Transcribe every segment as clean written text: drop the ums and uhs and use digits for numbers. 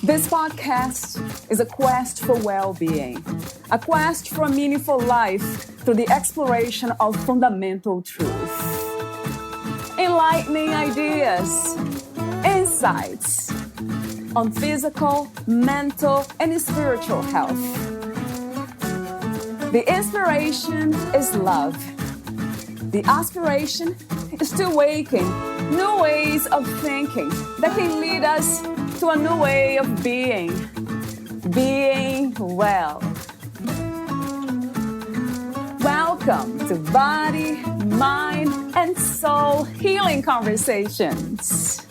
This podcast is a quest for well-being, a quest for a meaningful life through the exploration of fundamental truth. Enlightening ideas, insights on physical, mental, and spiritual health. The inspiration is love. The aspiration is to awaken new ways of thinking that can lead us to a new way of being well. Welcome to Body, Mind, and Soul Healing Conversations.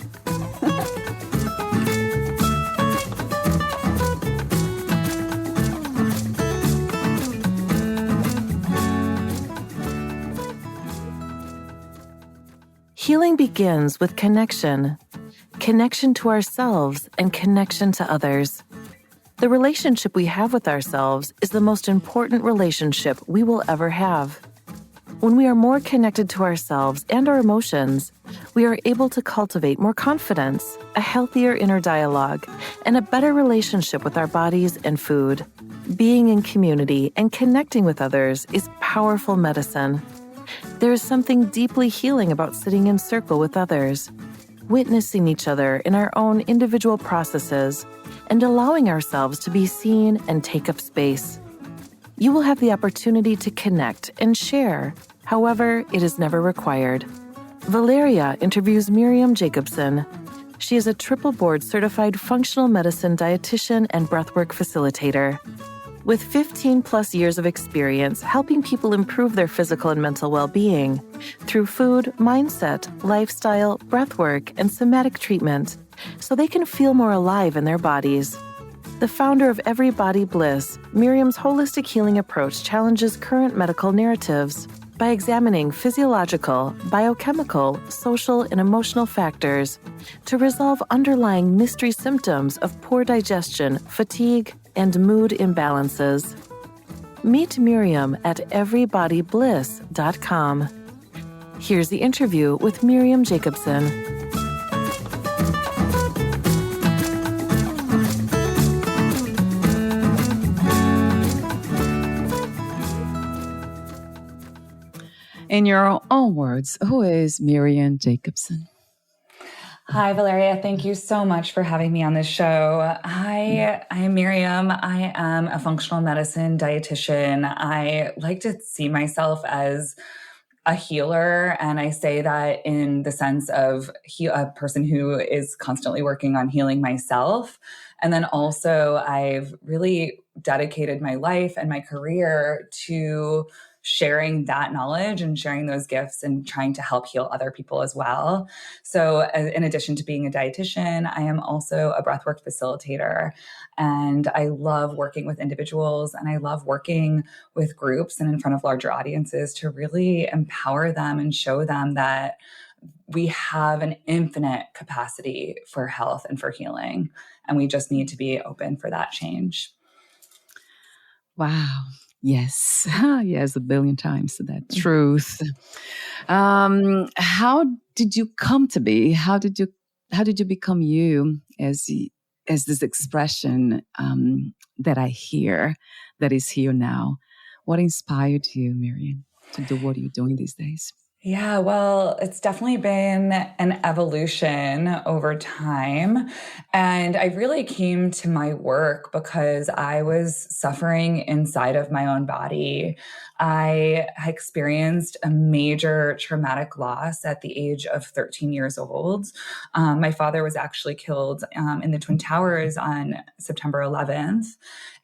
Healing begins with connection to ourselves and connection to others. The relationship we have with ourselves is the most important relationship we will ever have. When we are more connected to ourselves and our emotions, we are able to cultivate more confidence, a healthier inner dialogue, and a better relationship with our bodies and food. Being in community and connecting with others is powerful medicine. There is something deeply healing about sitting in circle with others, witnessing each other in our own individual processes, and allowing ourselves to be seen and take up space. You will have the opportunity to connect and share. However, it is never required. Valeria interviews Miriam Jacobson. She is a triple board certified functional medicine dietitian and breathwork facilitator. With 15 plus years of experience helping people improve their physical and mental well-being through food, mindset, lifestyle, breathwork, and somatic treatment, so they can feel more alive in their bodies. The founder of Every Body Bliss, Miriam's holistic healing approach challenges current medical narratives by examining physiological, biochemical, social, and emotional factors to resolve underlying mystery symptoms of poor digestion, fatigue, and mood imbalances. Meet Miriam at everybodybliss.com. Here's the interview with Miriam Jacobson. In your own words, who is Miriam Jacobson? Hi, Valeria. Thank you so much for having me on this show. Hi, I'm Miriam. I am a functional medicine dietitian. I like to see myself as a healer, and I say that in the sense of a person who is constantly working on healing myself. And then also, I've really dedicated my life and my career to sharing that knowledge and sharing those gifts and trying to help heal other people as well. So in addition to being a dietitian, I am also a breathwork facilitator. And I love working with individuals, and I love working with groups and in front of larger audiences to really empower them and show them that we have an infinite capacity for health and for healing. And we just need to be open for that change. Wow. Yes. Yes, a billion times that truth. How did you come to be? How did you become you as this expression that I hear that is here now? What inspired you, Miriam, to do what you're doing these days? Yeah, well, it's definitely been an evolution over time. And I really came to my work because I was suffering inside of my own body. I experienced a major traumatic loss at the age of 13 years old. My father was actually killed in the Twin Towers on September 11th.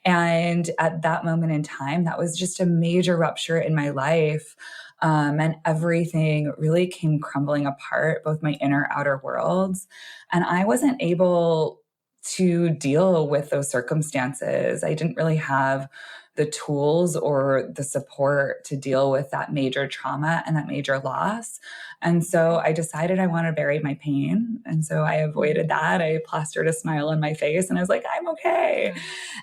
And at that moment in time, that was just a major rupture in my life. And everything really came crumbling apart, both my inner, outer worlds. And I wasn't able to deal with those circumstances. I didn't really have the tools or the support to deal with that major trauma and that major loss. And so I decided I want to bury my pain. And so I avoided that. I plastered a smile on my face and I was like, I'm okay.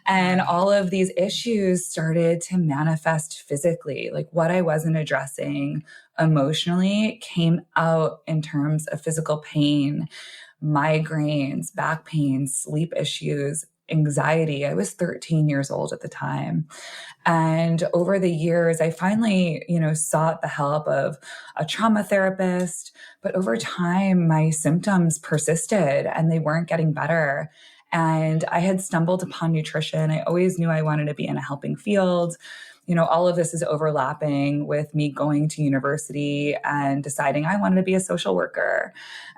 And all of these issues started to manifest physically. Like what I wasn't addressing emotionally came out in terms of physical pain. migraines, back pain, sleep issues, anxiety. I was 13 years old at the time. And over the years, I finally, sought the help of a trauma therapist. But over time, my symptoms persisted and they weren't getting better. And I had stumbled upon nutrition. I always knew I wanted to be in a helping field. All of this is overlapping with me going to university and deciding I wanted to be a social worker.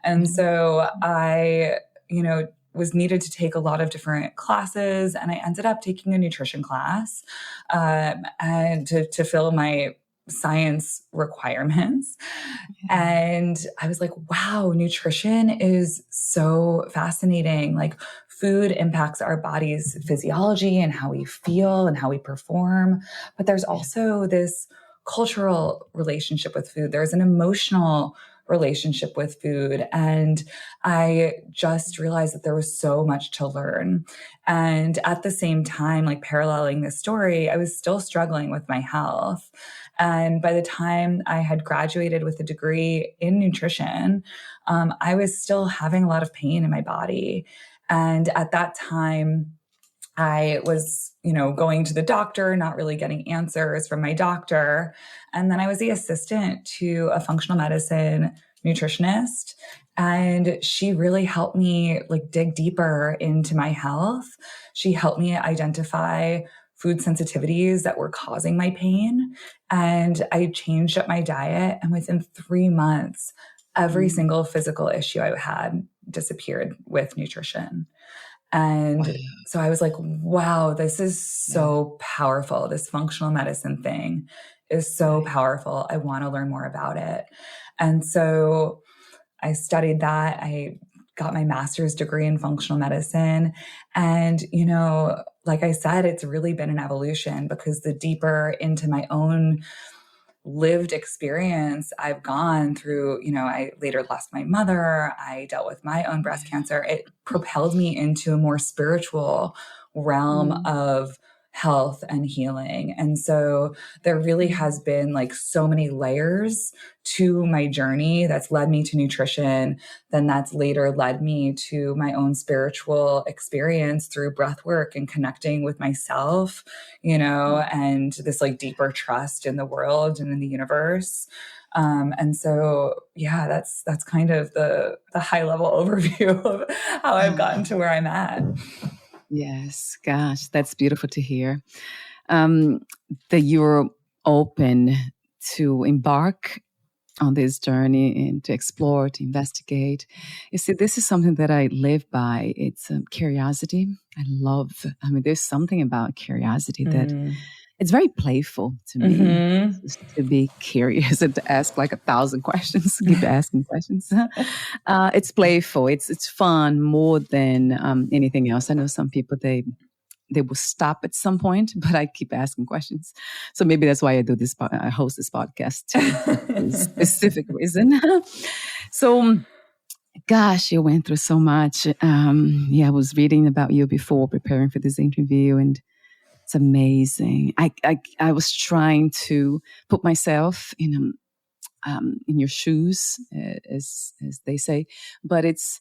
And so I, was needed to take a lot of different classes, and I ended up taking a nutrition class and to fill my science requirements. And I was like, wow, nutrition is so fascinating. Like, food impacts our body's physiology and how we feel and how we perform. But there's also this cultural relationship with food. There's an emotional relationship with food. And I just realized that there was so much to learn. And at the same time, like paralleling this story, I was still struggling with my health. And by the time I had graduated with a degree in nutrition, I was still having a lot of pain in my body. And at that time, I was, going to the doctor, not really getting answers from my doctor. And then I was the assistant to a functional medicine nutritionist. And she really helped me dig deeper into my health. She helped me identify food sensitivities that were causing my pain. And I changed up my diet. And within 3 months, every single physical issue I had disappeared with nutrition. And so I was like, wow, this is so powerful. This functional medicine thing is so powerful. I want to learn more about it. And so I studied that. I got my master's degree in functional medicine. And, like I said, it's really been an evolution, because the deeper into my own lived experience I've gone through, I later lost my mother. I dealt with my own breast cancer. It propelled me into a more spiritual realm of health and healing. And so there really has been so many layers to my journey that's led me to nutrition. Then that's later led me to my own spiritual experience through breathwork and connecting with myself, and this deeper trust in the world and in the universe. And so, that's kind of the high level overview of how I've gotten to where I'm at. Yes, gosh, that's beautiful to hear. That you're open to embark on this journey and to explore, to investigate. You see, this is something that I live by. It's curiosity. There's something about curiosity that it's very playful to me, just to be curious and to ask 1,000 questions, keep asking questions. It's playful. It's fun more than anything else. I know some people, they will stop at some point, but I keep asking questions. So maybe that's why I host this podcast too, for a specific reason. So, gosh, you went through so much. I was reading about you before preparing for this interview, and it's amazing. I was trying to put myself in your shoes, as they say, but it's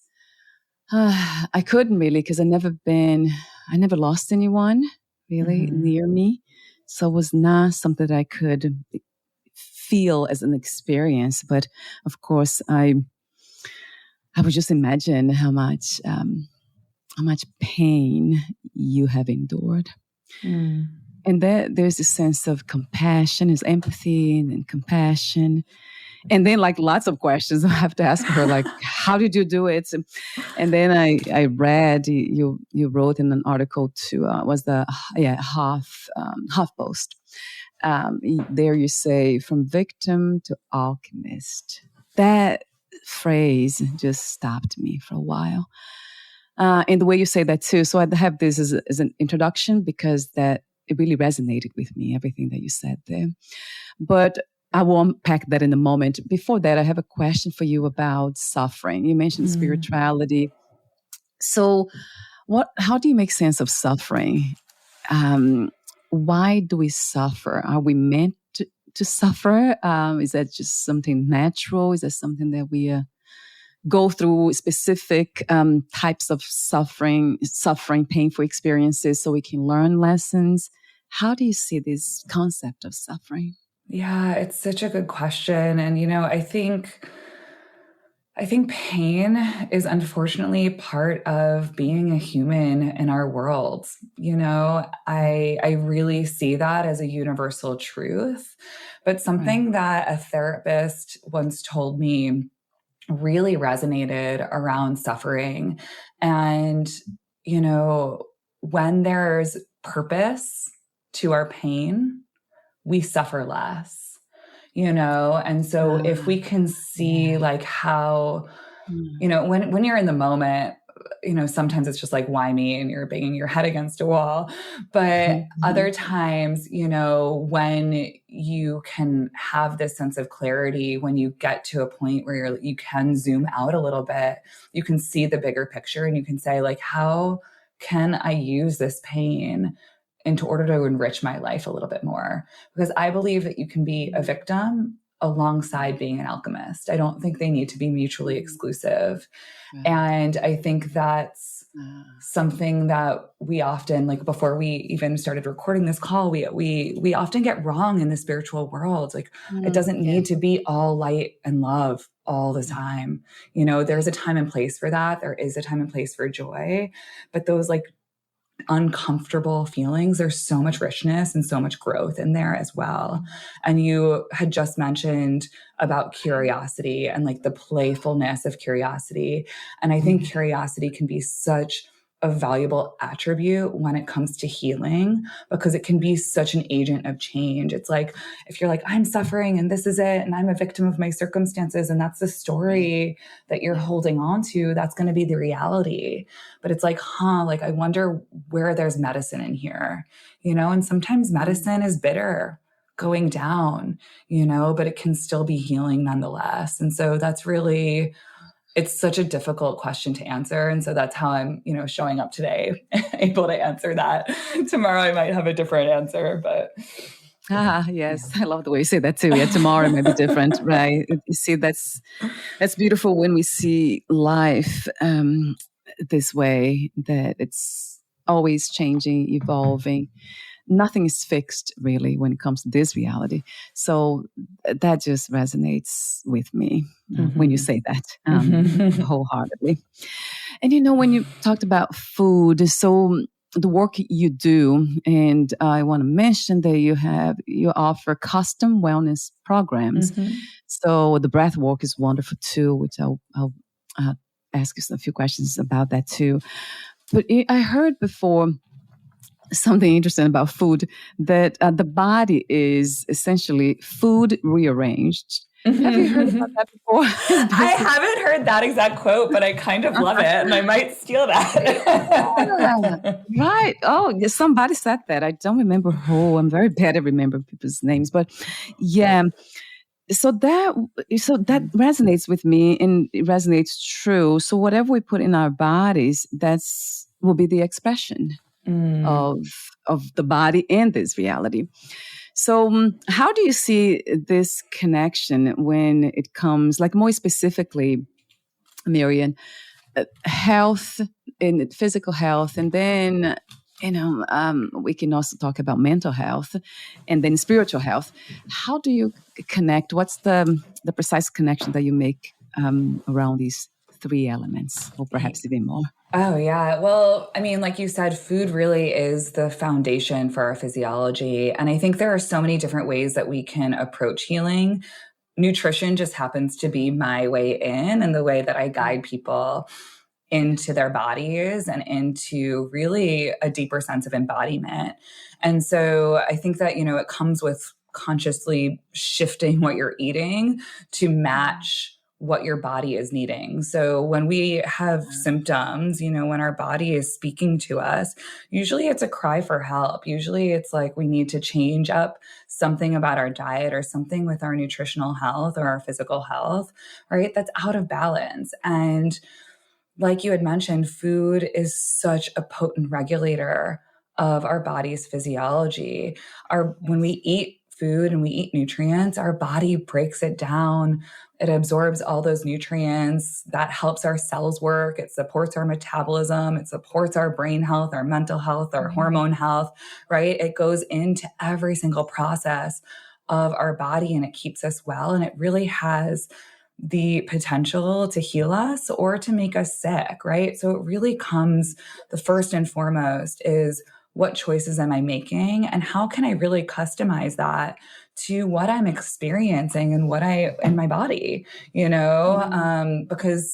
I couldn't really, because I never lost anyone really near me, so it was not something that I could feel as an experience. But of course, I would just imagine how much pain you have endured. And there's a sense of compassion, there's empathy and compassion. And then lots of questions I have to ask her, how did you do it? And then I read, you wrote in an article to, was the HuffPost. There you say, from victim to alchemist. That phrase just stopped me for a while. And the way you say that too. So I have this as an introduction, because it really resonated with me, everything that you said there. But I will unpack that in a moment. Before that, I have a question for you about suffering. You mentioned spirituality. So how do you make sense of suffering? Why do we suffer? Are we meant to suffer? Is that just something natural? Is that something that we are go through specific types of suffering, painful experiences, so we can learn lessons. How do you see this concept of suffering? Yeah, it's such a good question. And, I think pain is unfortunately part of being a human in our world. I really see that as a universal truth. But something that a therapist once told me really resonated around suffering. And, when there's purpose to our pain, we suffer less. And so if we can see like how, when you're in the moment, sometimes it's just like, why me? And you're banging your head against a wall. But other times, when you can have this sense of clarity, when you get to a point where you can zoom out a little bit, you can see the bigger picture and you can say like, how can I use this pain in order to enrich my life a little bit more? Because I believe that you can be a victim alongside being an alchemist. I don't think they need to be mutually exclusive. Right. And I think that's something that we often, like before we even started recording this call, we often get wrong in the spiritual world. Like it doesn't need to be all light and love all the time. There's a time and place for that. There is a time and place for joy, but those like uncomfortable feelings, there's so much richness and so much growth in there as well. And you had just mentioned about curiosity and like the playfulness of curiosity. And I think curiosity can be such a valuable attribute when it comes to healing, because it can be such an agent of change. It's like, if you're like, I'm suffering and this is it, and I'm a victim of my circumstances, and that's the story that you're holding on to, that's going to be the reality. But it's like, like, I wonder where there's medicine in here, and sometimes medicine is bitter going down, but it can still be healing nonetheless. And so that's really, it's such a difficult question to answer. And so that's how I'm, showing up today, able to answer that. Tomorrow I might have a different answer, but. Yes. I love the way you say that too. Yeah, tomorrow may be different, right? You see, that's beautiful when we see life this way, that it's always changing, evolving. Nothing is fixed really when it comes to this reality. So that just resonates with me when you say that wholeheartedly. And when you talked about food, so the work you do, and I want to mention that you offer custom wellness programs. So the breathwork is wonderful too, which I'll ask you a few questions about that too. But I heard before something interesting about food, that the body is essentially food rearranged. Have you heard about that before? I haven't heard that exact quote, but I kind of love it, and I might steal that. Right. Oh, somebody said that. I don't remember who. I'm very bad at remembering people's names, but yeah. So that resonates with me, and it resonates true. So whatever we put in our bodies, will be the expression of the body in this reality. So how do you see this connection when it comes, like more specifically, Miriam, health and physical health, and then we can also talk about mental health and then spiritual health. How do you connect? What's the precise connection that you make around these three elements, or perhaps even more? Oh, yeah. Well, I mean, like you said, food really is the foundation for our physiology. And I think there are so many different ways that we can approach healing. Nutrition just happens to be my way in, and the way that I guide people into their bodies and into really a deeper sense of embodiment. And so I think that, it comes with consciously shifting what you're eating to match what your body is needing. So when we have symptoms, when our body is speaking to us, usually it's a cry for help. Usually it's like we need to change up something about our diet or something with our nutritional health or our physical health, right? That's out of balance. And like you had mentioned, food is such a potent regulator of our body's physiology. When we eat food and we eat nutrients, our body breaks it down. It absorbs all those nutrients. That helps our cells work. It supports our metabolism. It supports our brain health, our mental health, our hormone health, right? It goes into every single process of our body and it keeps us well. And it really has the potential to heal us or to make us sick, right? So it really comes, the first and foremost is, what choices am I making and how can I really customize that to what I'm experiencing and what in my body, because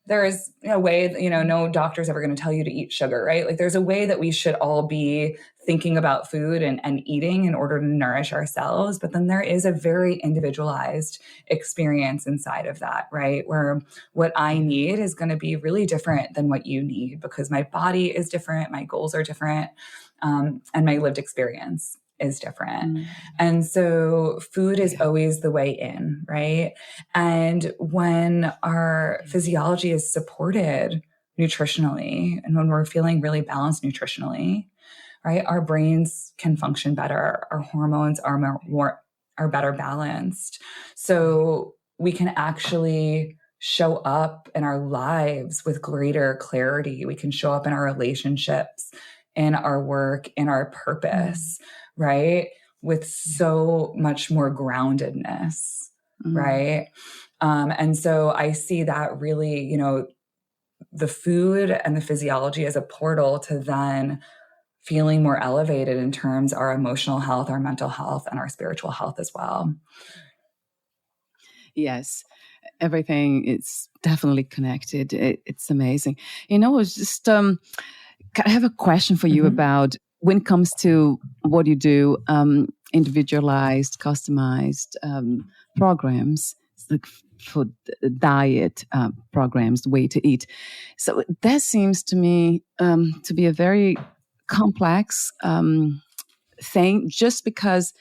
there is a way that, no doctor's ever going to tell you to eat sugar, right? Like there's a way that we should all be thinking about food and eating in order to nourish ourselves. But then there is a very individualized experience inside of that, right? Where what I need is going to be really different than what you need because my body is different, my goals are different, and my lived experience is different. And so food is always the way in, right? And when our physiology is supported nutritionally and when we're feeling really balanced nutritionally, right, our brains can function better. Our hormones are better balanced. So we can actually show up in our lives with greater clarity. We can show up in our relationships, in our work, in our purpose, right? With so much more groundedness, right? And so I see that really, the food and the physiology as a portal to then feeling more elevated in terms of our emotional health, our mental health, and our spiritual health as well. Yes. Everything is definitely connected. It's amazing. It's just, I have a question for you about when it comes to what you do, individualized, customized programs, like for diet programs, the way to eat. So that seems to me to be a very complex thing, just because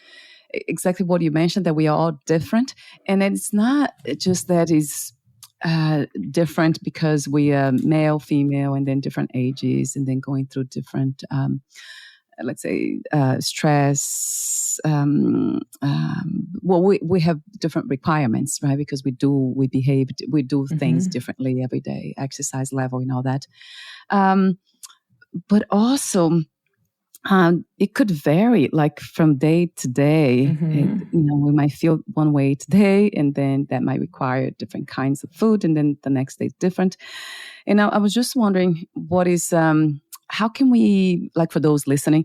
exactly what you mentioned, that we are all different. And it's not just that it's different because we are male, female, and then different ages, and then going through different, let's say, stress. We have different requirements, right? Because we do things differently every day, exercise level and all that. But also, it could vary, like from day to day. We might feel one way today, and then that might require different kinds of food, and then the next day different. And I was just wondering, what is, how can we, like for those listening,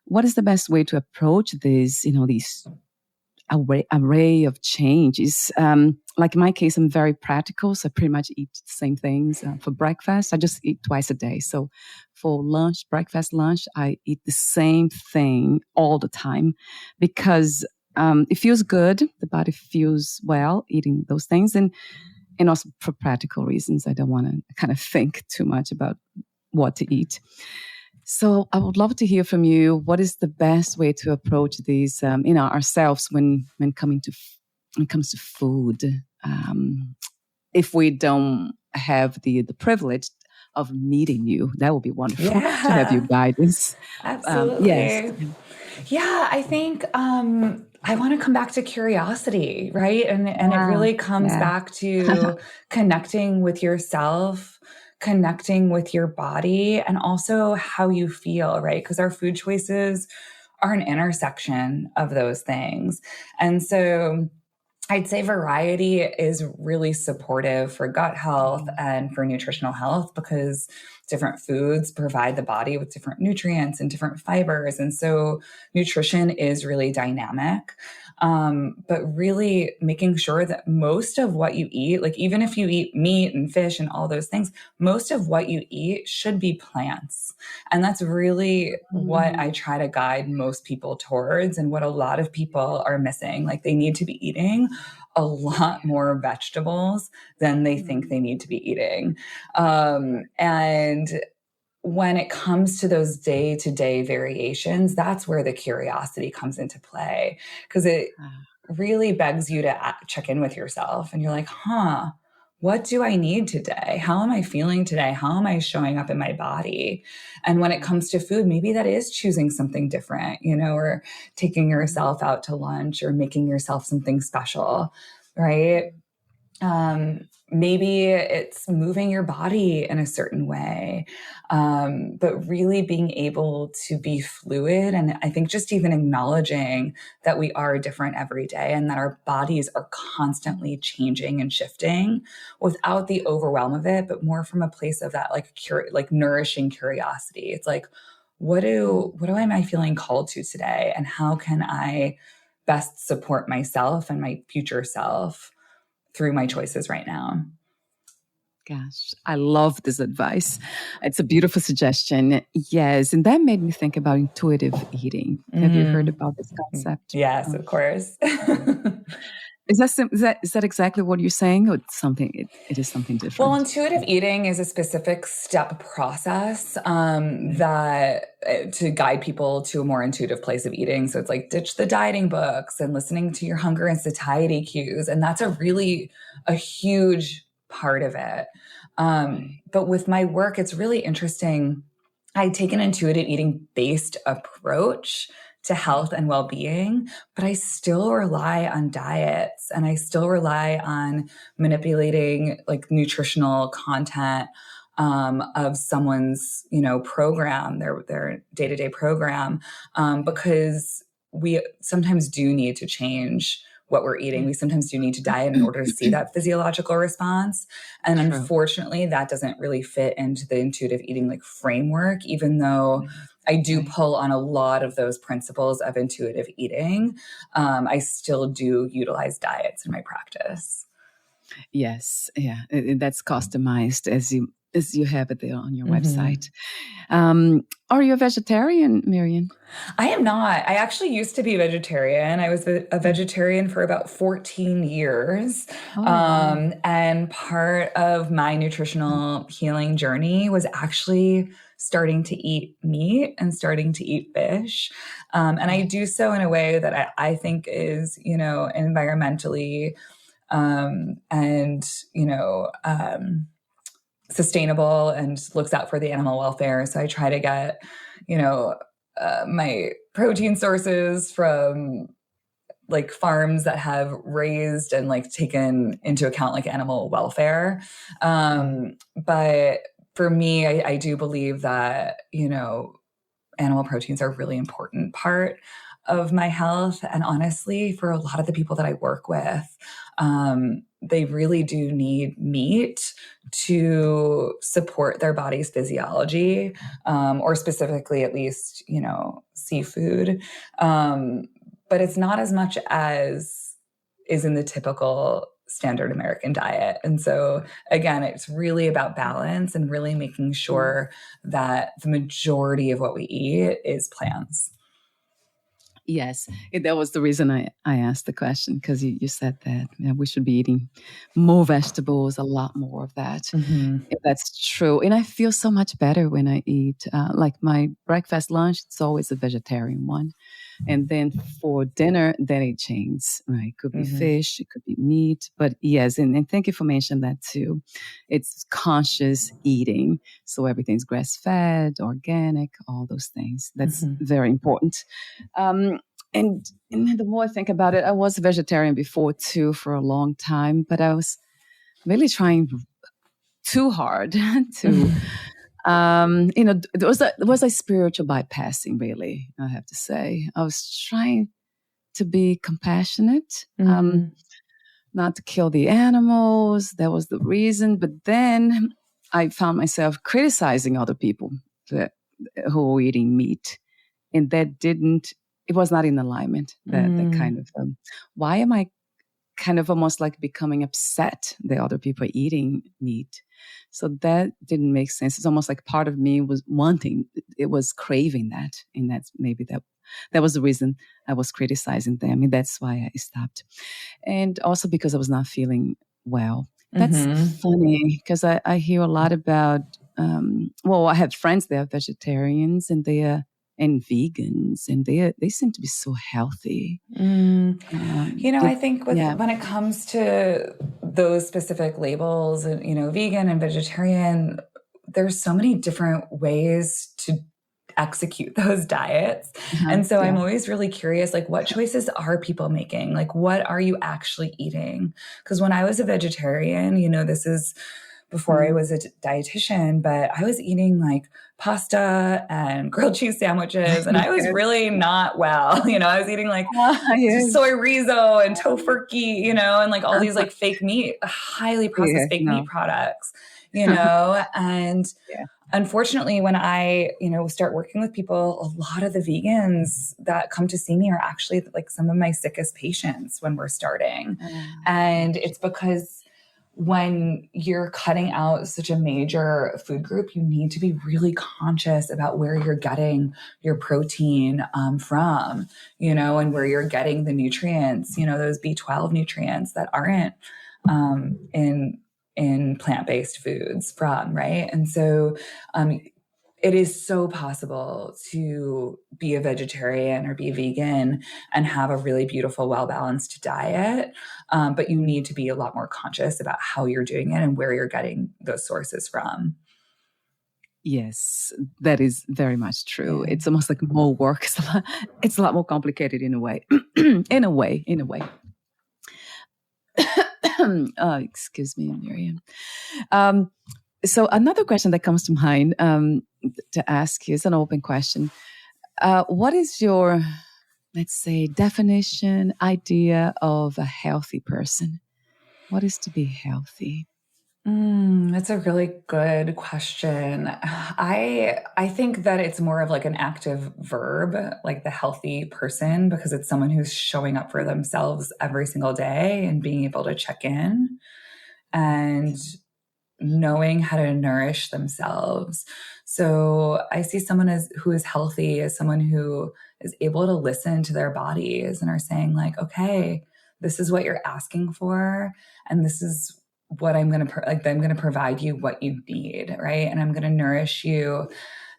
what is the best way to approach these array of changes? Like in my case, I'm very practical, so I pretty much eat the same things. For breakfast, I just eat twice a day. So for lunch, breakfast, lunch, I eat the same thing all the time because it feels good. The body feels well eating those things. And also for practical reasons, I don't want to kind of think too much about what to eat. So I would love to hear from you. What is the best way to approach these, ourselves when it comes to food? If we don't have the privilege of meeting you, that would be wonderful to have you guide us. Absolutely. Yes. Yeah, I think I want to come back to curiosity, right? And it really comes back to connecting with yourself, connecting with your body, and also how you feel, right? Because our food choices are an intersection of those things. And so I'd say variety is really supportive for gut health and for nutritional health because different foods provide the body with different nutrients and different fibers. And so nutrition is really dynamic. But really making sure that most of what you eat, like even if you eat meat and fish and all those things, most of what you eat should be plants. And that's really what I try to guide most people towards and what a lot of people are missing. Like they need to be eating a lot more vegetables than they think they need to be eating. And when it comes to those day-to-day variations, that's where the curiosity comes into play, because it really begs you to check in with yourself. And you're like, what do I need today? How am I feeling today? How am I showing up in my body? And when it comes to food, maybe that is choosing something different, or taking yourself out to lunch or making yourself something special, right? Maybe it's moving your body in a certain way, but really being able to be fluid. And I think just even acknowledging that we are different every day and that our bodies are constantly changing and shifting without the overwhelm of it, but more from a place of that like nourishing curiosity. It's like, what am I feeling called to today? And how can I best support myself and my future self through my choices right now? Gosh, I love this advice. It's a beautiful suggestion. Yes. And that made me think about intuitive eating. Have you heard about this concept? Yes, of course. Is that exactly what you're saying, or it is something different? Well, intuitive eating is a specific step process that to guide people to a more intuitive place of eating. So it's like ditch the dieting books and listening to your hunger and satiety cues. And that's a huge part of it. But with my work, it's really interesting. I take an intuitive eating based approach to health and well-being, but I still rely on diets and I still rely on manipulating like nutritional content of someone's, program, their day-to-day program, because we sometimes do need to change what we're eating. We sometimes do need to diet in order to see that physiological response. And True. Unfortunately, that doesn't really fit into the intuitive eating like framework, even though I do pull on a lot of those principles of intuitive eating. I still do utilize diets in my practice. Yes. Yeah. That's customized as you have it there on your website. Are you a vegetarian, Miriam? I am not. I actually used to be vegetarian. I was a vegetarian for about 14 years. And part of my nutritional healing journey was actually starting to eat meat and starting to eat fish. And I do so in a way that I think is, environmentally sustainable and looks out for the animal welfare. So I try to get, my protein sources from like farms that have raised and like taken into account like animal welfare. But for me, I do believe that, animal proteins are a really important part of my health. And honestly, for a lot of the people that I work with, they really do need meat to support their body's physiology, or specifically at least, seafood. But it's not as much as is in the typical standard American diet. And so again, it's really about balance and really making sure that the majority of what we eat is plants. Yes, that was the reason I asked the question, because you said that we should be eating more vegetables, a lot more of that. If that's true. And I feel so much better when I eat, like my breakfast, lunch, it's always a vegetarian one. And then for dinner, then it changes, right? It could be fish, it could be meat. But yes, and thank you for mentioning that too. It's conscious eating. So everything's grass-fed, organic, all those things. That's very important. And the more I think about it, I was a vegetarian before too for a long time, but I was really trying too hard to, it was a spiritual bypassing, really, I have to say. I was trying to be compassionate, not to kill the animals. That was the reason. But then I found myself criticizing other people who were eating meat. And it was not in alignment. That kind of, why am I kind of almost like becoming upset that other people are eating meat? So that didn't make sense. It's almost like part of me was it was craving that. And that's maybe that was the reason I was criticizing them. And that's why I stopped. And also because I was not feeling well. That's funny, because I hear a lot about, I have friends that are vegetarians and and vegans, and they seem to be so healthy. I think when it comes to those specific labels, and, vegan and vegetarian, there's so many different ways to execute those diets. And so I'm always really curious, like, what choices are people making? Like, what are you actually eating? Because when I was a vegetarian, this is before I was a dietitian, but I was eating like pasta and grilled cheese sandwiches, and I was really not well. I was eating like soy riso and tofurkey, and like all these like fake meat, highly processed fake meat products, and unfortunately, when I, start working with people, a lot of the vegans that come to see me are actually like some of my sickest patients when we're starting. And it's because when you're cutting out such a major food group, you need to be really conscious about where you're getting your protein from, and where you're getting the nutrients, those B12 nutrients that aren't in plant-based foods from, right? And so it is so possible to be a vegetarian or be vegan and have a really beautiful, well-balanced diet. But you need to be a lot more conscious about how you're doing it and where you're getting those sources from. Yes, that is very much true. Yeah. It's almost like more work. It's a lot more complicated in a way. in a way. Excuse me, Miriam. So another question that comes to mind to ask you is an open question. What is your, let's say, definition, idea of a healthy person? What is to be healthy? That's a really good question. I think that it's more of like an active verb, like the healthy person, because it's someone who's showing up for themselves every single day and being able to check in and knowing how to nourish themselves. So I see someone who is healthy as someone who is able to listen to their bodies and are saying like, okay, this is what you're asking for, and this is what I'm going to I'm going to provide you what you need, right? And I'm going to nourish you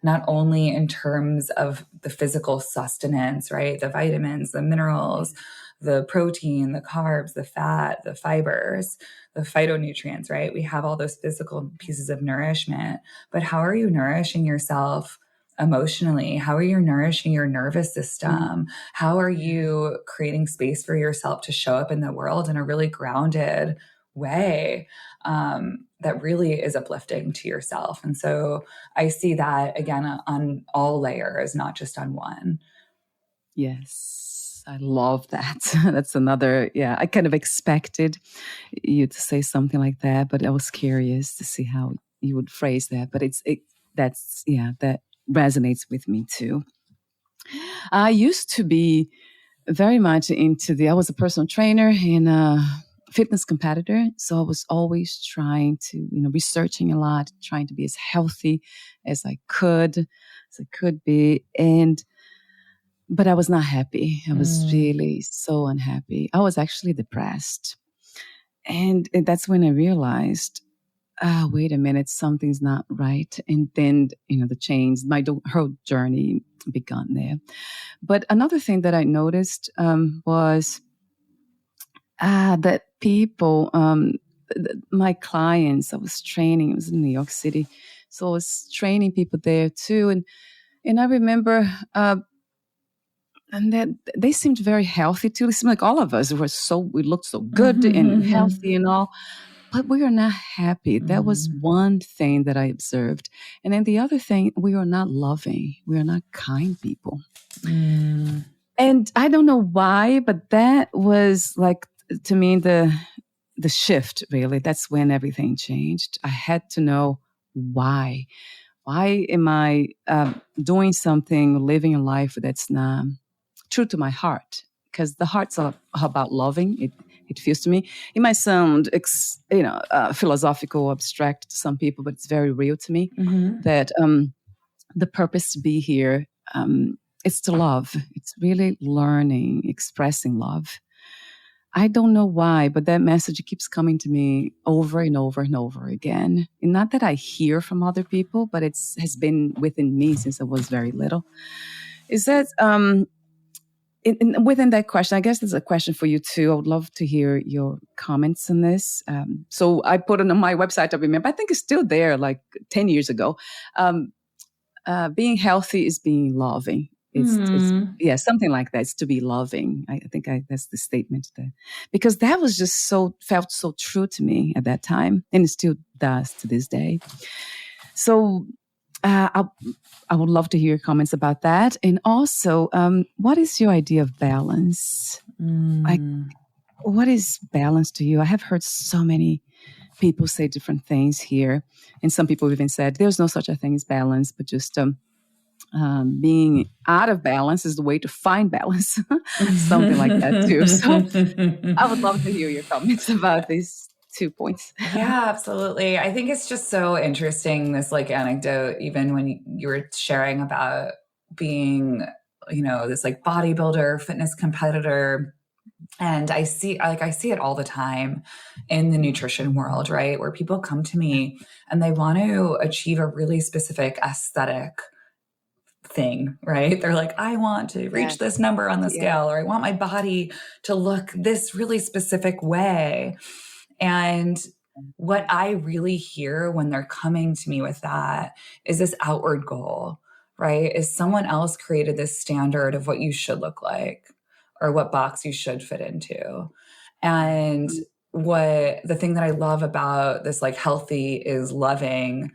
not only in terms of the physical sustenance, right? The vitamins, the minerals, the protein, the carbs, the fat, the fibers, the phytonutrients, right? We have all those physical pieces of nourishment, but how are you nourishing yourself emotionally? How are you nourishing your nervous system? How are you creating space for yourself to show up in the world in a really grounded way that really is uplifting to yourself? And so I see that again on all layers, not just on one. Yes, I love that. That's another, I kind of expected you to say something like that, but I was curious to see how you would phrase that. But that resonates with me too. I used to be very much I was a personal trainer and fitness competitor. So I was always trying to, researching a lot, trying to be as healthy as I could be. But I was not happy. I was really so unhappy. I was actually depressed. And that's when I realized, wait a minute, something's not right. And then, the change, my whole journey began there. But another thing that I noticed was that people, my clients, I was training, it was in New York City. So I was training people there too. And I remember, and that they seemed very healthy too. It seemed like all of us we looked so good and healthy and all, but we are not happy. That was one thing that I observed. And then the other thing, we are not loving. We are not kind people. And I don't know why, but that was like, to me, the shift, really. That's when everything changed. I had to know why. Why am I doing something, living a life that's not true to my heart? Because the heart's about loving. It feels to me. It might sound, philosophical, abstract to some people, but it's very real to me that the purpose to be here is to love. It's really learning, expressing love. I don't know why, but that message keeps coming to me over and over and over again. And not that I hear from other people, but has been within me since I was very little. Is that within that question, I guess there's a question for you too. I would love to hear your comments on this. So I put it on my website, I remember, I think it's still there, like 10 years ago. Being healthy is being loving. It's something like that. It's to be loving. I think that's the statement there, because that was just felt so true to me at that time, and it still does to this day. So I would love to hear your comments about that. And also, what is your idea of balance? Like, what is balance to you? I have heard so many people say different things here. And some people even said, there's no such a thing as balance, but just being out of balance is the way to find balance. Something like that too. So I would love to hear your comments about these 2 points. Yeah, absolutely. I think it's just so interesting, this like anecdote, even when you were sharing about being, this like bodybuilder, fitness competitor. And I see it all the time in the nutrition world, right? Where people come to me and they want to achieve a really specific aesthetic thing, right? They're like, I want to reach this number on the scale, or I want my body to look this really specific way. And what I really hear when they're coming to me with that is this outward goal, right? Is someone else created this standard of what you should look like or what box you should fit into. And the thing that I love about this like healthy is loving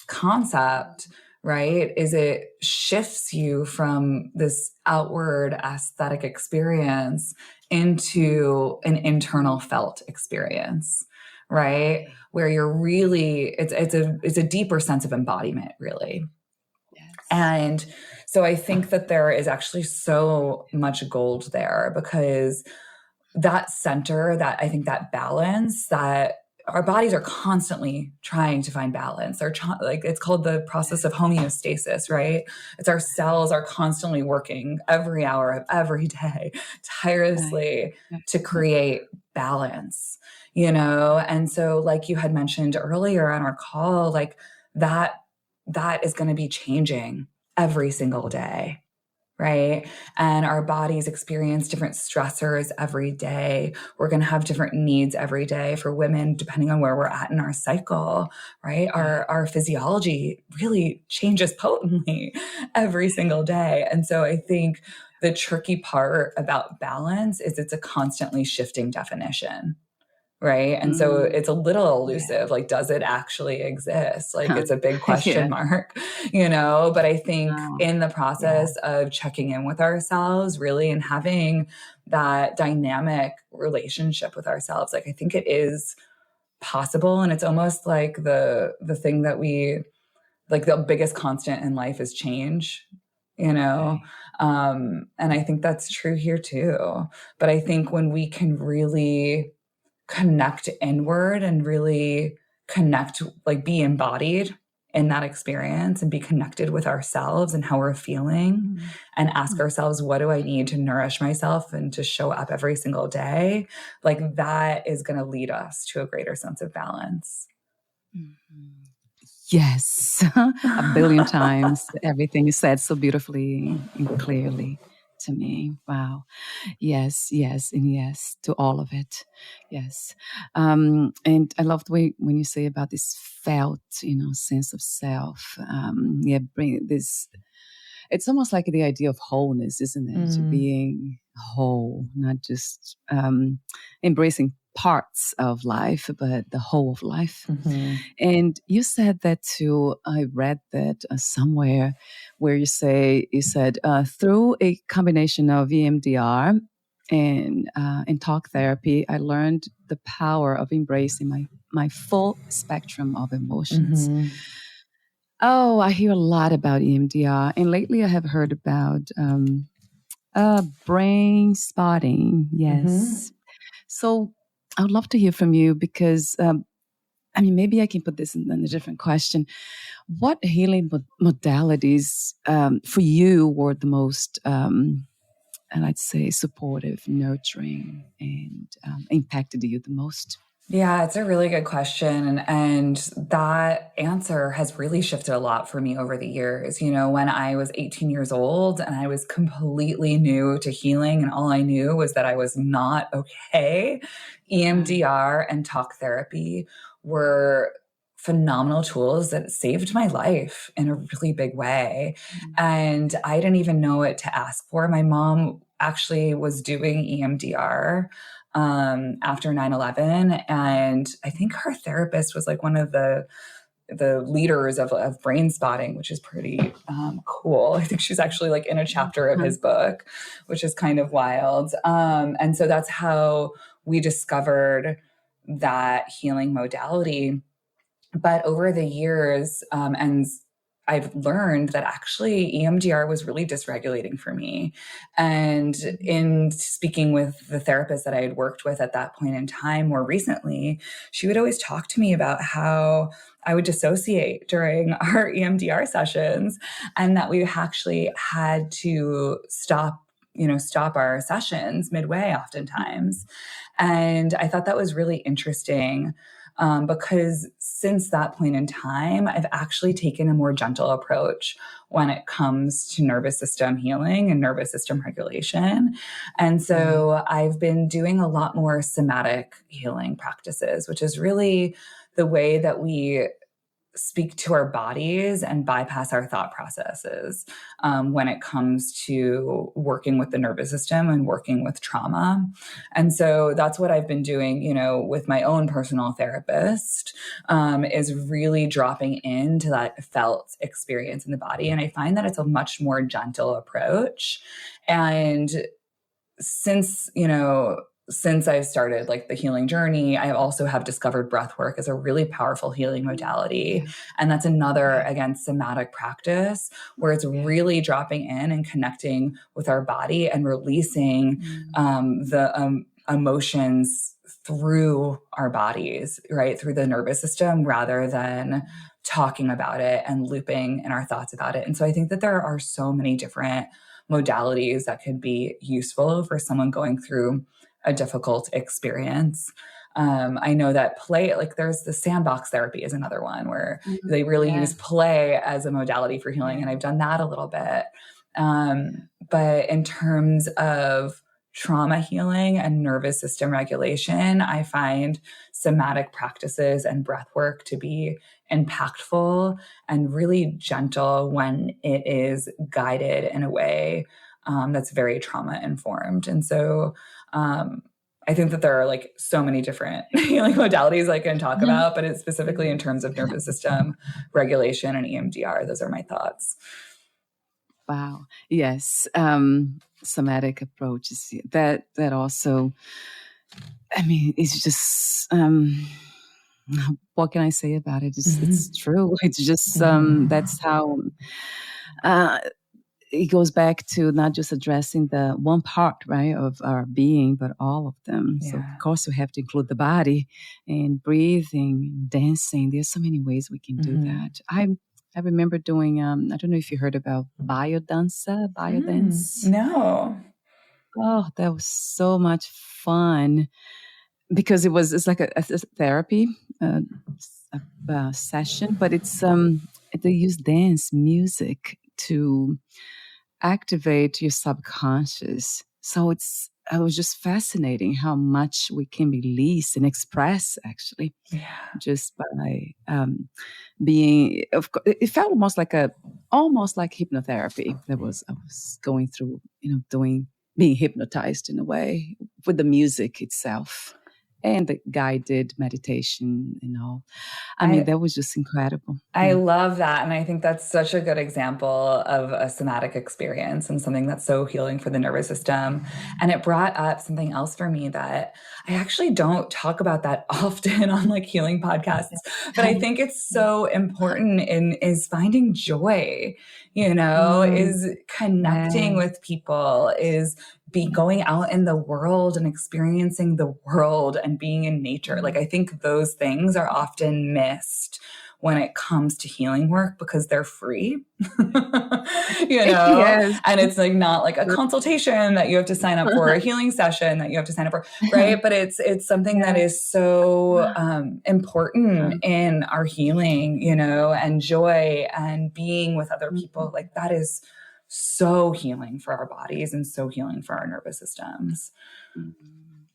concept, right, is it shifts you from this outward aesthetic experience into an internal felt experience, right? Where you're really, it's a deeper sense of embodiment, really. Yes. And so I think that there is actually so much gold there, because that center, that I think that balance, that our bodies are constantly trying to find balance. They're it's called the process of homeostasis, right? It's our cells are constantly working every hour of every day, tirelessly to create balance, And so like you had mentioned earlier on our call, like that is going to be changing every single day. Right. And our bodies experience different stressors every day. We're going to have different needs every day. For women, depending on where we're at in our cycle, right? Our physiology really changes potently every single day. And so I think the tricky part about balance is it's a constantly shifting definition. Right. And so it's a little elusive. Like, does it actually exist? Like, it's a big question mark, but I think in the process of checking in with ourselves, really, and having that dynamic relationship with ourselves, like, I think it is possible. And it's almost like the thing that we, like, the biggest constant in life is change, and I think that's true here too. But I think when we can really connect inward and really connect, like be embodied in that experience and be connected with ourselves and how we're feeling and ask ourselves, what do I need to nourish myself and to show up every single day? Like that is going to lead us to a greater sense of balance. Yes, a billion times. Everything is said so beautifully and clearly to me. Wow. Yes, and yes to all of it. Yes. And I love the way when you say about this felt, sense of self. Bring this. It's almost like the idea of wholeness, isn't it? Being whole, not just embracing parts of life, but the whole of life. And you said that too. I read that somewhere where you said through a combination of EMDR and talk therapy, I learned the power of embracing my full spectrum of emotions. Oh, I hear a lot about EMDR, and lately I have heard about brain spotting. Yes. So I would love to hear from you because, maybe I can put this in a different question. What healing modalities for you were the most, I'd say, supportive, nurturing, and impacted you the most? Yeah, it's a really good question. And that answer has really shifted a lot for me over the years. When I was 18 years old and I was completely new to healing, and all I knew was that I was not okay, EMDR and talk therapy were phenomenal tools that saved my life in a really big way. And I didn't even know what to ask for. My mom actually was doing EMDR after 9/11. And I think her therapist was like one of the leaders of brain spotting, which is pretty cool. I think she's actually like in a chapter of his book, which is kind of wild. And so that's how we discovered that healing modality. But over the years, and I've learned that actually EMDR was really dysregulating for me. And in speaking with the therapist that I had worked with at that point in time more recently, she would always talk to me about how I would dissociate during our EMDR sessions, and that we actually had to stop our sessions midway oftentimes. And I thought that was really interesting. Because since that point in time, I've actually taken a more gentle approach when it comes to nervous system healing and nervous system regulation. And so I've been doing a lot more somatic healing practices, which is really the way that we speak to our bodies and bypass our thought processes when it comes to working with the nervous system and working with trauma. And so that's what I've been doing, with my own personal therapist, is really dropping into that felt experience in the body. And I find that it's a much more gentle approach. And since I've started like the healing journey, I also have discovered breathwork as a really powerful healing modality. And that's another, again, somatic practice where it's really dropping in and connecting with our body and releasing the emotions through our bodies, right? Through the nervous system, rather than talking about it and looping in our thoughts about it. And so I think that there are so many different modalities that could be useful for someone going through a difficult experience. I know that there's the sandbox therapy is another one where they really use play as a modality for healing. And I've done that a little bit. But in terms of trauma healing and nervous system regulation, I find somatic practices and breath work to be impactful and really gentle when it is guided in a way that's very trauma informed. And so I think that there are like so many different healing modalities I can talk about, but it's specifically in terms of nervous system regulation and EMDR. Those are my thoughts. Wow. Yes. Somatic approaches. That also, I mean, it's just, what can I say about it? It's true. It's just, that's how, it goes back to not just addressing the one part, right, of our being, but all of them. Yeah. So, of course, we have to include the body and breathing, dancing. There's so many ways we can do that. I remember doing, I don't know if you heard about biodance. No. Oh, that was so much fun because it's like a therapy session, but it's they use dance music to activate your subconscious. So it was just fascinating how much we can release and express actually, just by being. Of course, it felt almost like hypnotherapy. I was going through, being hypnotized in a way with the music itself. And the guided meditation, I mean, that was just incredible. I love that. And I think that's such a good example of a somatic experience and something that's so healing for the nervous system. And it brought up something else for me that I actually don't talk about that often on like healing podcasts, but I think it's so important is finding joy, is connecting with people, is going out in the world and experiencing the world and being in nature. Like, I think those things are often missed when it comes to healing work because they're free, Yes. and it's like not like a consultation that you have to sign up for, a healing session that you have to sign up for, right? But it's something that is so important in our healing, and joy and being with other people. Like that is so healing for our bodies and so healing for our nervous systems.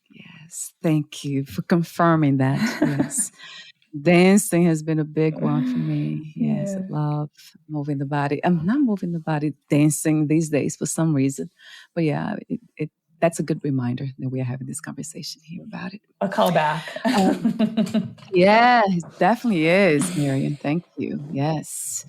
Yes. Thank you for confirming that. Yes. Dancing has been a big one for me. Yes. I love moving the body. I'm not moving the body, dancing these days for some reason. But yeah, that's a good reminder that we are having this conversation here about it. A callback. Yeah, it definitely is, Miriam. Thank you. Yes.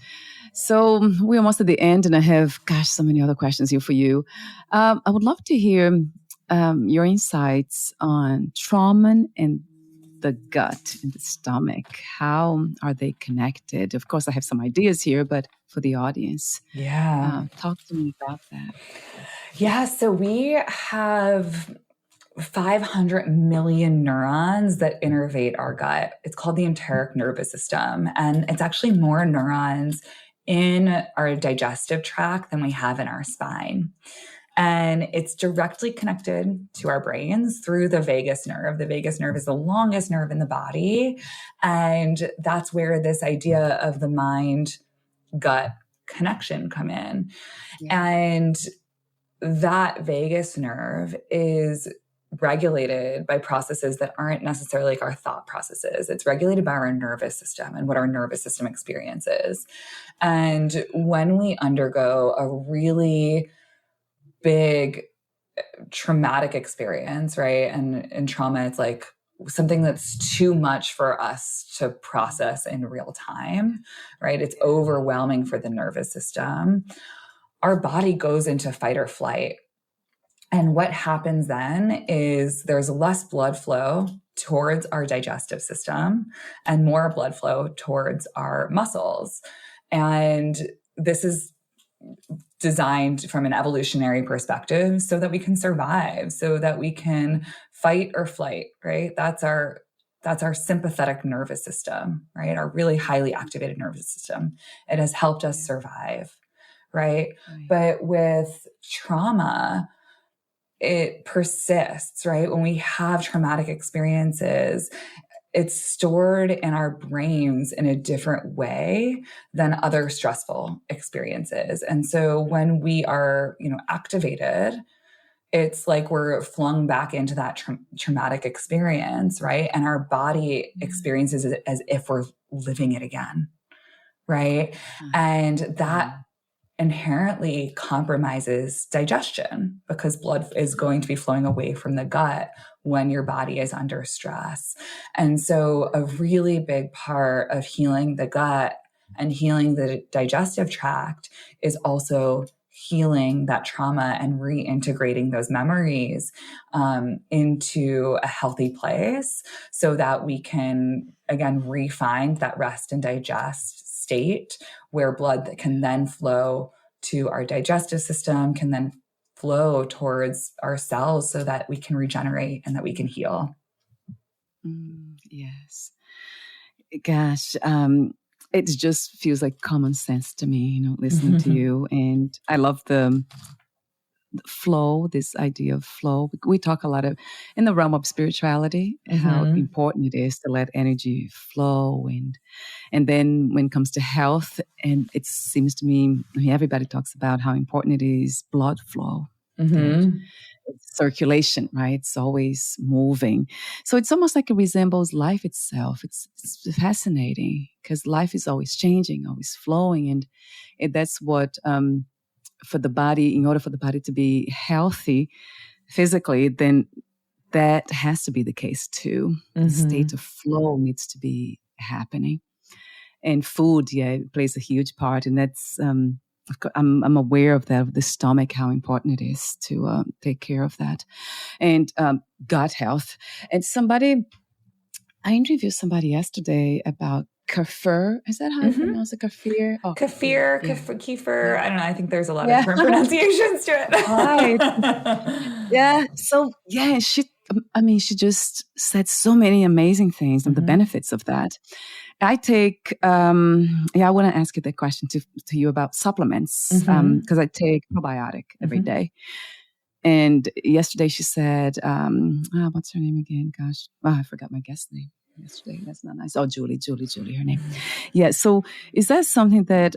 So we're almost at the end, and I have, so many other questions here for you. I would love to hear your insights on trauma and the gut and the stomach. How are they connected? Of course, I have some ideas here, but for the audience, talk to me about that. Yeah, so we have 500 million neurons that innervate our gut. It's called the enteric nervous system, and it's actually more neurons in our digestive tract than we have in our spine. And it's directly connected to our brains through the vagus nerve. The vagus nerve is the longest nerve in the body. And that's where this idea of the mind-gut connection come in. Yeah. And that vagus nerve is regulated by processes that aren't necessarily like our thought processes. It's regulated by our nervous system and what our nervous system experiences. And when we undergo a really big traumatic experience, right? And trauma, it's like something that's too much for us to process in real time, right? It's overwhelming for the nervous system. Our body goes into fight or flight. And what happens then is there's less blood flow towards our digestive system and more blood flow towards our muscles. And this is designed from an evolutionary perspective so that we can survive, so that we can fight or flight, right? That's our sympathetic nervous system, right? Our really highly activated nervous system. It has helped us survive, right? But with trauma, it persists, right? When we have traumatic experiences, it's stored in our brains in a different way than other stressful experiences. And so when we are, activated, it's like we're flung back into that traumatic experience, right? And our body experiences it as if we're living it again, right? And that inherently compromises digestion because blood is going to be flowing away from the gut when your body is under stress. And so a really big part of healing the gut and healing the digestive tract is also healing that trauma and reintegrating those memories into a healthy place so that we can, again, re-find that rest and digest state where blood that can then flow to our digestive system can then flow towards our cells so that we can regenerate and that we can heal. Yes. Gosh, it just feels like common sense to me, listening to you. And I love the flow, this idea of flow. We talk a lot in the realm of spirituality, how important it is to let energy flow. And then when it comes to health, and it seems to me, everybody talks about how important it is blood flow. Circulation, right? It's always moving. So it's almost like it resembles life itself. It's fascinating because life is always changing, always flowing. And that's what, for the body, in order for the body to be healthy physically, then that has to be the case too. The state of flow needs to be happening. And food, it plays a huge part. And that's, I'm aware of that, of the stomach, how important it is to take care of that. And gut health. And I interviewed somebody yesterday about kefir. Is that how you pronounce it? Kefir? Oh, kefir. I don't know. I think there's a lot of different pronunciations to it. Right. Yeah. So, she I mean, she just said so many amazing things and the benefits of that. I take, I want to ask you the question to you about supplements, because I take probiotic every day. And yesterday she said, what's her name again? Gosh, I forgot my guest name yesterday. That's not nice. Oh, Julie, her name. Yeah. So is that something that,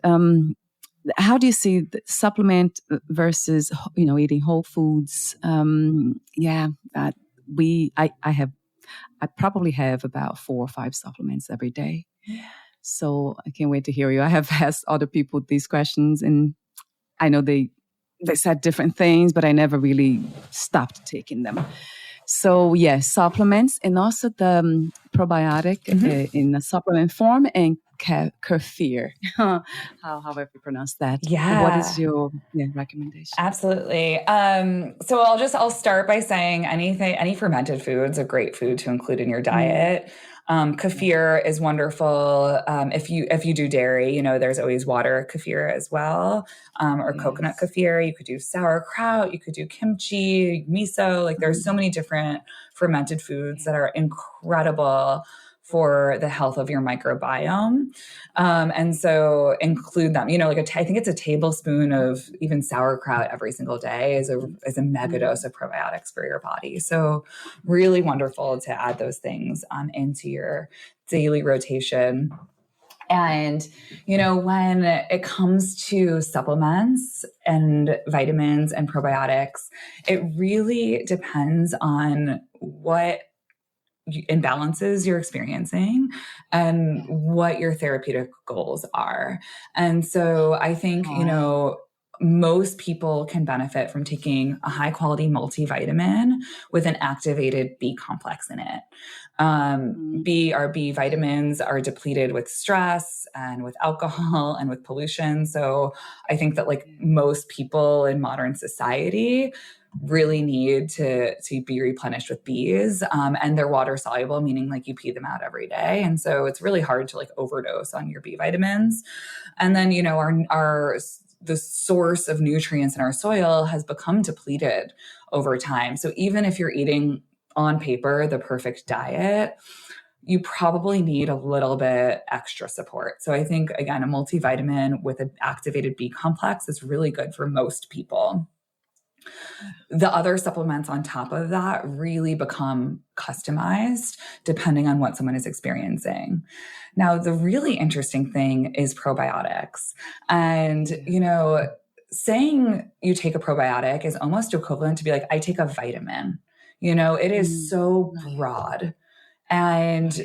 how do you see the supplement versus, eating whole foods? I probably have about 4 or 5 supplements every day. Yeah. So I can't wait to hear you. I have asked other people these questions, and I know they said different things, but I never really stopped taking them. So supplements, and also the probiotic in a supplement form, and kefir. However you pronounce that. Yeah. What is your recommendation? Absolutely. So I'll start by saying any fermented food's a great food to include in your diet. Kefir is wonderful. If you do dairy, there's always water kefir as well, or coconut kefir. You could do sauerkraut, you could do kimchi, miso. Like there's so many different fermented foods that are incredible for the health of your microbiome. And so include them, I think it's a tablespoon of even sauerkraut every single day is a mega dose of probiotics for your body. So really wonderful to add those things into your daily rotation. And, when it comes to supplements and vitamins and probiotics, it really depends on what imbalances you're experiencing and what your therapeutic goals are. And so I think, most people can benefit from taking a high quality multivitamin with an activated B complex in it. Our B vitamins are depleted with stress and with alcohol and with pollution. So I think that most people in modern society really need to be replenished with Bs, and they're water soluble, meaning you pee them out every day. And so it's really hard to overdose on your B vitamins. And then, the source of nutrients in our soil has become depleted over time. So even if you're eating on paper the perfect diet, you probably need a little bit extra support. So I think, again, a multivitamin with an activated B complex is really good for most people. The other supplements on top of that really become customized depending on what someone is experiencing. Now, the really interesting thing is probiotics. And, saying you take a probiotic is almost equivalent to be I take a vitamin. It is so broad. And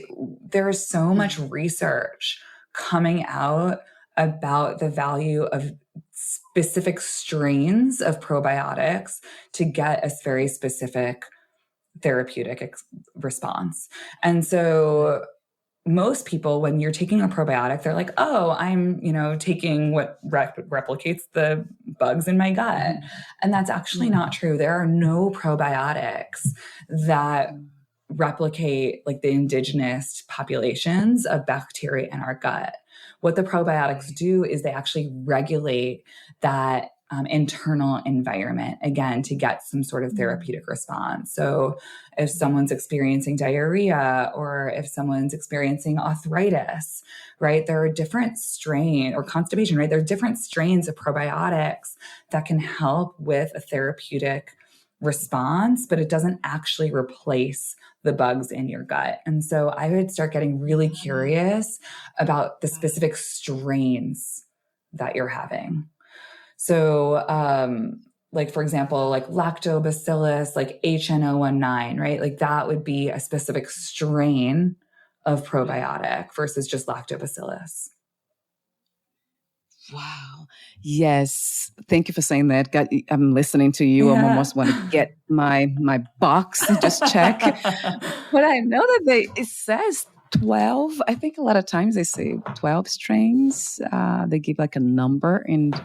there's so much research coming out about the value of specific strains of probiotics to get a very specific therapeutic response. And so most people, when you're taking a probiotic, they're like, oh, I'm, taking what replicates the bugs in my gut. And that's actually not true. There are no probiotics that replicate the indigenous populations of bacteria in our gut. What the probiotics do is they actually regulate that internal environment, again, to get some sort of therapeutic response. So if someone's experiencing diarrhea or if someone's experiencing arthritis, right, there are different strains, or constipation, right, there are different strains of probiotics that can help with a therapeutic response, but it doesn't actually replace the bugs in your gut. And so I would start getting really curious about the specific strains that you're having. So, for example, lactobacillus, HNO19, right? That would be a specific strain of probiotic versus just lactobacillus. Wow. Yes. Thank you for saying that. I'm listening to you. I almost want to get my box and just check. But I know that it says 12. I think a lot of times they say 12 strains. They give a number and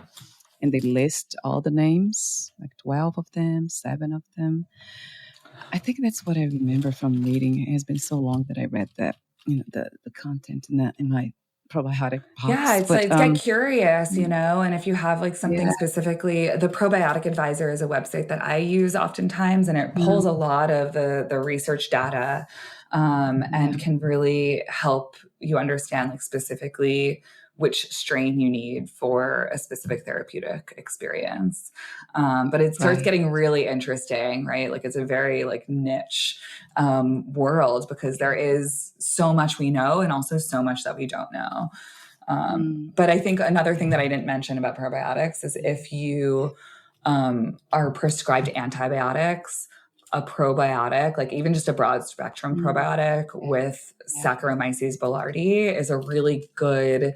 they list all the names, 12 of them, 7 of them. I think that's what I remember from reading. It has been so long that I read that, the content in my probiotic Yeah, box. it's But like get curious, and if you have like something yeah. specifically, the Probiotic Advisor is a website that I use oftentimes, and it pulls a lot of the research data and can really help you understand like specifically which strain you need for a specific therapeutic experience. But it starts getting really interesting, right? Like it's a very like niche world because there is so much we know and also so much that we don't know. But I think another thing that I didn't mention about probiotics is if you are prescribed antibiotics, a probiotic, like even just a broad spectrum probiotic with Saccharomyces boulardii is a really good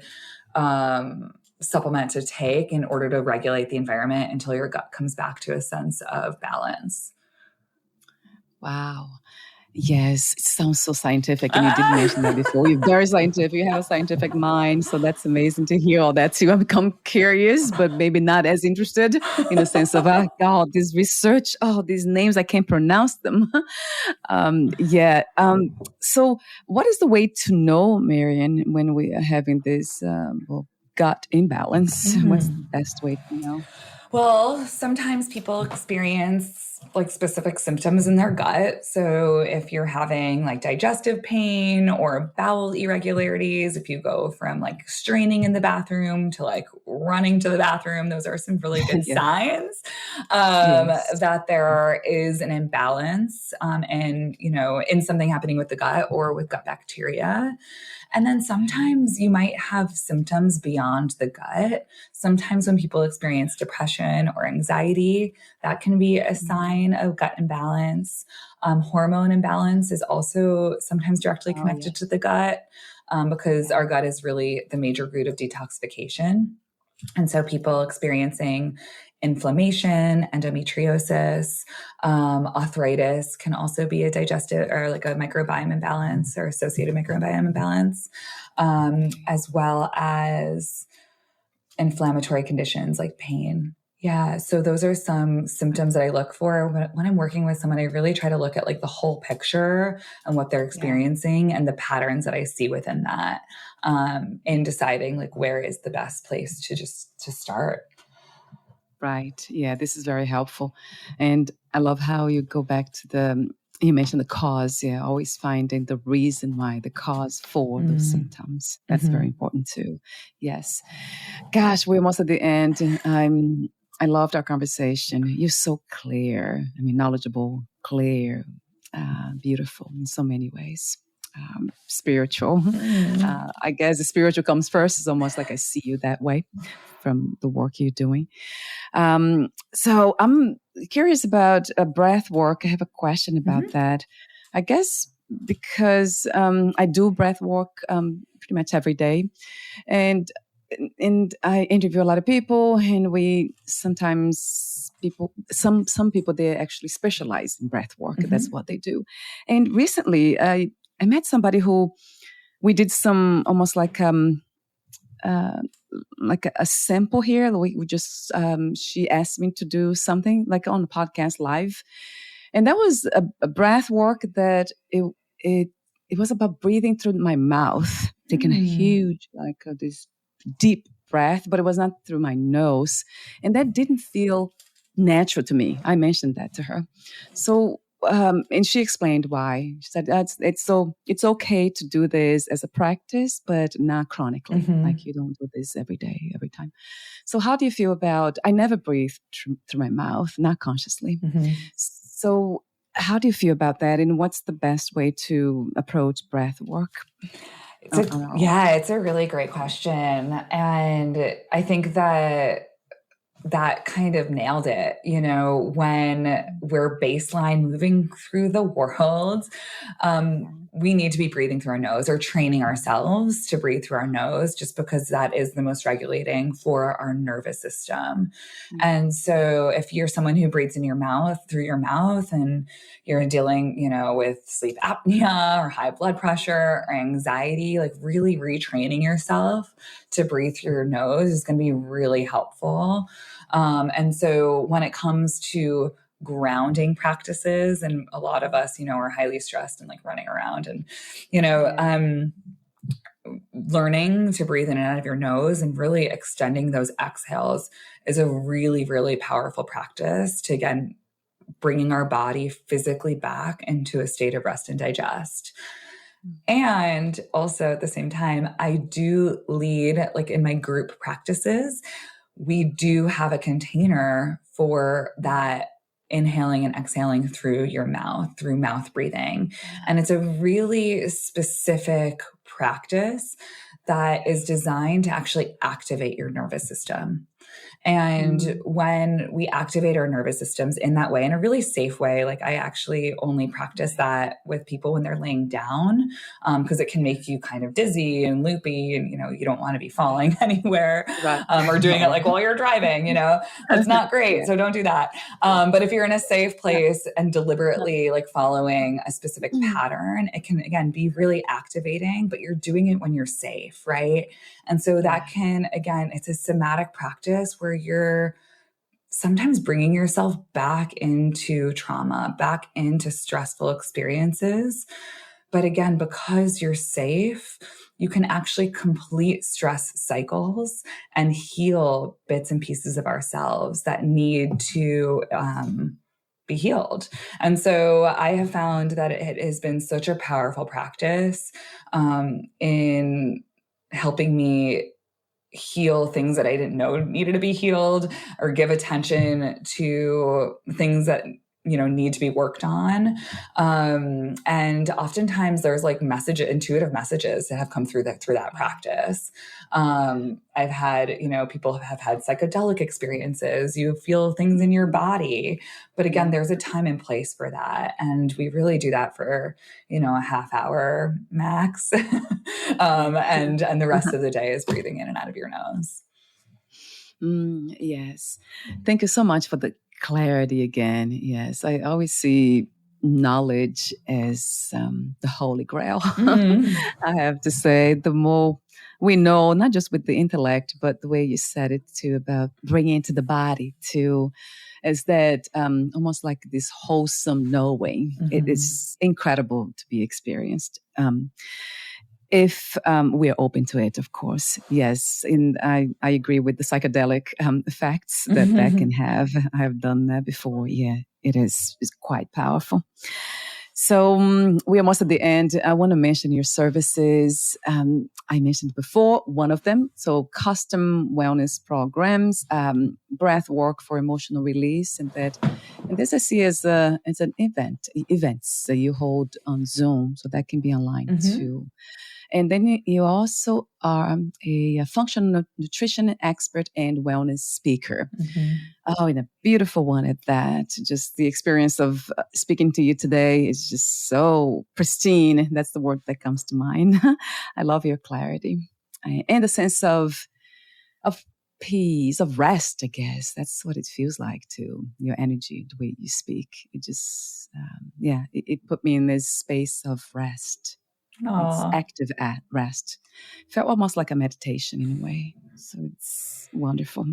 supplement to take in order to regulate the environment until your gut comes back to a sense of balance. Wow. Yes, it sounds so scientific. And you did mention that before. You're very scientific. You have a scientific mind. So that's amazing to hear all that too. I've become curious, but maybe not as interested in the sense of, oh, God, this research, these names, I can't pronounce them. So what is the way to know, Miriam, when we are having this gut imbalance? What's the best way to know? Well, sometimes people experience like specific symptoms in their gut. So if you're having like digestive pain or bowel irregularities, if you go from like straining in the bathroom to like running to the bathroom, those are some really good signs that there is an imbalance and, in something happening with the gut or with gut bacteria. And then sometimes you might have symptoms beyond the gut. Sometimes when people experience depression or anxiety, that can be a sign of gut imbalance. Hormone imbalance is also sometimes directly connected to the gut because our gut is really the major route of detoxification. And so people experiencing inflammation, endometriosis, arthritis can also be a digestive or like a microbiome imbalance or associated microbiome imbalance, as well as inflammatory conditions like pain. Yeah. So those are some symptoms that I look for when I'm working with someone. I really try to look at like the whole picture and what they're experiencing and the patterns that I see within that in deciding like where is the best place to start. Right. Yeah, this is very helpful. And I love how you go back to you mentioned the cause. Yeah, always finding the reason why, the cause for those symptoms. That's very important too. Yes. Gosh, we're almost at the end. I loved our conversation. You're so clear. I mean, knowledgeable, clear, beautiful in so many ways. Spiritual. I guess the spiritual comes first. It's almost like I see you that way from the work you're doing. So I'm curious about breath work. I have a question about that. I guess because I do breath work pretty much every day. And I interview a lot of people, and some people, they actually specialize in breath work. That's what they do. And recently I met somebody who we did some almost like a sample here. We just she asked me to do something like on the podcast live, and that was a breath work that it was about breathing through my mouth, taking a huge this deep breath, but it was not through my nose, and that didn't feel natural to me. I mentioned that to her, so. And she explained why. She said it's okay to do this as a practice, but not chronically. Like you don't do this every day, every time. So how do you feel about? I never breathe through my mouth, not consciously. So how do you feel about that? And what's the best way to approach breath work? It's a really great question, and I think that kind of nailed it. When we're baseline moving through the world, we need to be breathing through our nose or training ourselves to breathe through our nose just because that is the most regulating for our nervous system. And so if you're someone who breathes in your mouth through your mouth and you're dealing, with sleep apnea or high blood pressure or anxiety, like really retraining yourself to breathe through your nose is going to be really helpful. And so when it comes to grounding practices, and a lot of us, are highly stressed and like running around and, learning to breathe in and out of your nose and really extending those exhales is a really, really powerful practice to, again, bringing our body physically back into a state of rest and digest. And also at the same time, I do lead, like in my group practices, we do have a container for that inhaling and exhaling through your mouth, through mouth breathing. And it's a really specific practice that is designed to actually activate your nervous system. And when we activate our nervous systems in that way, in a really safe way, like I actually only practice that with people when they're laying down, because it can make you kind of dizzy and loopy, and you don't want to be falling anywhere, or doing it like while you're driving. It's not great, so don't do that. But if you're in a safe place and deliberately like following a specific pattern, it can again be really activating. But you're doing it when you're safe, right? And so that can, again, it's a somatic practice where you're sometimes bringing yourself back into trauma, back into stressful experiences. But again, because you're safe, you can actually complete stress cycles and heal bits and pieces of ourselves that need to be healed. And so I have found that it has been such a powerful practice in helping me heal things that I didn't know needed to be healed, or give attention to things that need to be worked on. And oftentimes there's like intuitive messages that have come through that practice. I've had, people have had psychedelic experiences. You feel things in your body, but again, there's a time and place for that. And we really do that for, a half hour max. And the rest of the day is breathing in and out of your nose. Yes. Thank you so much for the clarity again. Yes, I always see knowledge as the holy grail. I have to say, the more we know, not just with the intellect, but the way you said it too, about bringing it to the body too, is that almost like this wholesome knowing. It is incredible to be experienced. If we're open to it, of course. Yes. And I agree with the psychedelic effects that can have. I have done that before. Yeah, it's quite powerful. So we are almost at the end. I want to mention your services. I mentioned before one of them. So custom wellness programs, breathwork for emotional release, and this I see as an events that you hold on Zoom, so that can be online too. And then you also are a functional nutrition expert and wellness speaker. Oh, and a beautiful one at that. Just the experience of speaking to you today is just so pristine. That's the word that comes to mind. I love your clarity and the sense of peace, of rest, I guess. That's what it feels like too. Your energy, the way you speak. It just, it put me in this space of rest. It's active at rest. Felt almost like a meditation in a way. So it's wonderful.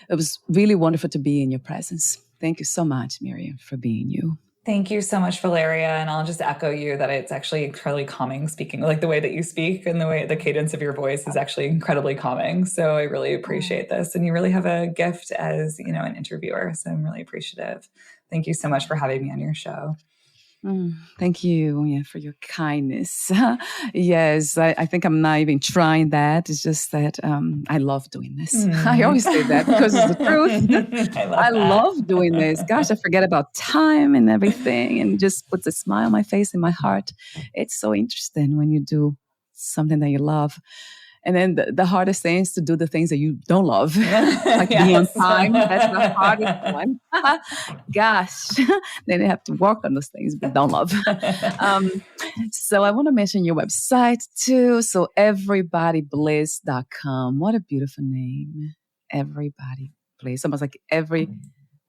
It was really wonderful to be in your presence. Thank you so much, Miriam, for being you. Thank you so much, Valeria. And I'll just echo you that it's actually incredibly calming speaking. Like the way that you speak and the cadence of your voice is actually incredibly calming. So I really appreciate this. And you really have a gift as, an interviewer. So I'm really appreciative. Thank you so much for having me on your show. Thank you for your kindness. Yes, I think I'm not even trying that. It's just that I love doing this. I always say that because it's the truth. I love doing this. Gosh, I forget about time and everything and just puts a smile on my face and my heart. It's so interesting when you do something that you love. And then the hardest thing is to do the things that you don't love, like be on time. That's the hardest one. Gosh, then you have to work on those things but don't love. So I want to mention your website too. So everybodybliss.com. What a beautiful name. Everybody Bliss. Almost like every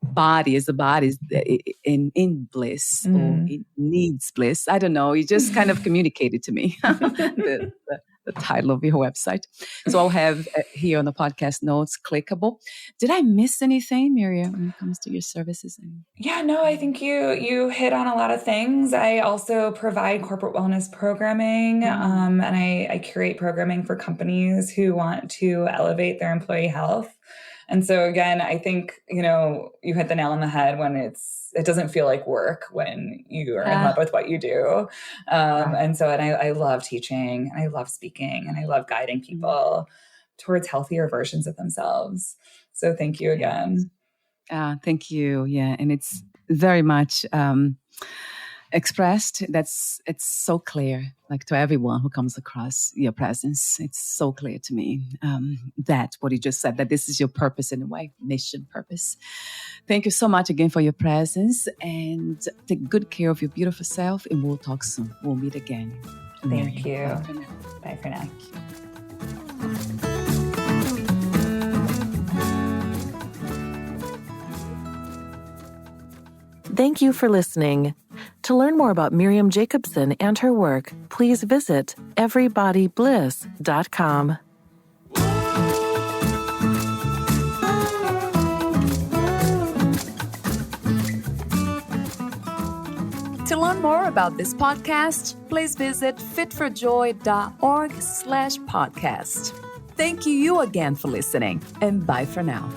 body is the body in bliss or it needs bliss. I don't know. You just kind of communicated to me. The the title of your website. So I'll have here on the podcast notes, clickable. Did I miss anything, Miriam, when it comes to your services? Yeah, no, I think you hit on a lot of things. I also provide corporate wellness programming, and I curate programming for companies who want to elevate their employee health. And so again, I think, you hit the nail on the head when it doesn't feel like work when you are in love with what you do. And I love teaching, and I love speaking, and I love guiding people towards healthier versions of themselves. So thank you again. Thank you. Yeah. And it's very much expressed. It's so clear, like to everyone who comes across your presence. It's so clear to me that what you just said, that this is your purpose in a way, mission purpose. Thank you so much again for your presence, and take good care of your beautiful self, and we'll talk soon. We'll meet again. Thank you. Bye for now. Thank you for listening. To learn more about Miriam Jacobson and her work, please visit everybodybliss.com. To learn more about this podcast, please visit fitforjoy.org/podcast. Thank you again for listening, and bye for now.